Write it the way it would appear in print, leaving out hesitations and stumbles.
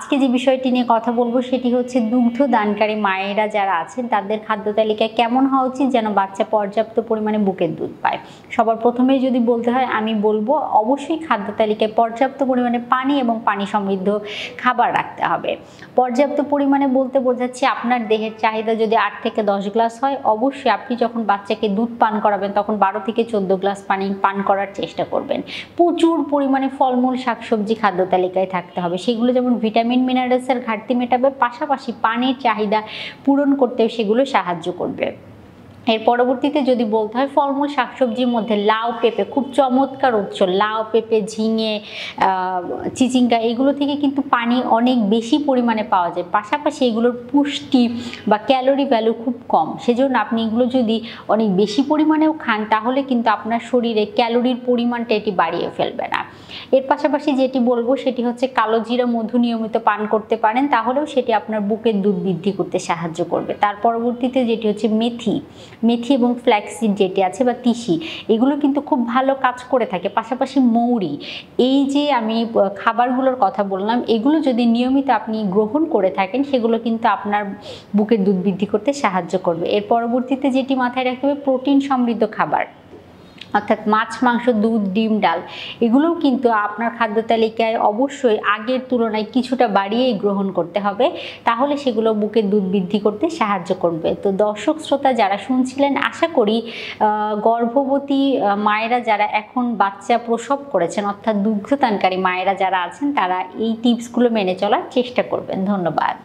আজকে যে বিষয়টি নিয়ে কথা বলবো সেটি হচ্ছে দুগ্ধদানকারী মায়েরা যারা আছেন তাদের খাদ্য তালিকায় কেমন হওয়া উচিত যেন বাচ্চা পর্যাপ্ত পরিমাণে বুকের দুধ পায়। সবার প্রথমেই যদি বলতে হয় আমি বলবো অবশ্যই খাদ্য তালিকায় পর্যাপ্ত পরিমাণে পানি এবং পানি সমৃদ্ধ খাবার রাখতে হবে। পর্যাপ্ত পরিমাণে বলতে বোঝাচ্ছি আপনার দেহের চাহিদা যদি 8 থেকে 10 গ্লাস হয়, অবশ্যই আপনি যখন বাচ্চাকে দুধ পান করাবেন তখন 12 থেকে 14 গ্লাস পানি পান করার চেষ্টা করবেন। প্রচুর পরিমাণে ফলমূল শাকসবজি খাদ্য তালিকায় থাকতে হবে। সেগুলো যেমন ভিটামিন মিনারেলসের ঘাটতি মেটাবে, পাশাপাশি পানির চাহিদা পূরণ করতেও সেগুলো সাহায্য করবে। এর পরবর্তীতে যদি বলতে হয় ফলমূল শাকসবজির মধ্যে লাউ পেঁপে খুব চমৎকার উৎস। লাউ পেঁপে ঝিঙে চিচিঙ্গা এগুলো থেকে কিন্তু পানি অনেক বেশি পরিমাণে পাওয়া যায়, পাশাপাশি এগুলোর পুষ্টি বা ক্যালোরি ভ্যালু খুব কম। সেজন্য আপনি এগুলো যদি অনেক বেশি পরিমাণেও খান তাহলে কিন্তু আপনার শরীরে ক্যালোরির পরিমাণটা এটি বাড়িয়ে ফেলবে না। এর পাশাপাশি যেটি বলবো সেটি হচ্ছে কালো জিরা মধু নিয়মিত পান করতে পারেন, তাহলেও সেটি আপনার বুকের দুধ বৃদ্ধি করতে সাহায্য করবে। তার পরবর্তীতে যেটি হচ্ছে মেথি এবং ফ্ল্যাক্সিড যেটি আছে বা তিসি, এগুলো কিন্তু খুব ভালো কাজ করে থাকে। পাশাপাশি মৌরি, এই যে আমি খাবারগুলোর কথা বললাম, এগুলো যদি নিয়মিত আপনি গ্রহণ করে থাকেন সেগুলো কিন্তু আপনার বুকের দুধ বৃদ্ধি করতে সাহায্য করবে। এর পরবর্তীতে যেটি মাথায় রাখতে হবে প্রোটিন সমৃদ্ধ খাবার, অর্থাৎ মাছ মাংস দুধ ডিম ডাল এগুলোও কিন্তু আপনার খাদ্য তালিকায় অবশ্যই আগের তুলনায় কিছুটা বাড়িয়েই গ্রহণ করতে হবে, তাহলে সেগুলো বুকের দুধ বৃদ্ধি করতে সাহায্য করবে। তো দর্শক শ্রোতা যারা শুনছিলেন, আশা করি গর্ভবতী মায়েরা যারা এখন বাচ্চা প্রসব করেছেন অর্থাৎ দুগ্ধদানকারী মায়েরা যারা আছেন তারা এই টিপসগুলো মেনে চলার চেষ্টা করবেন। ধন্যবাদ।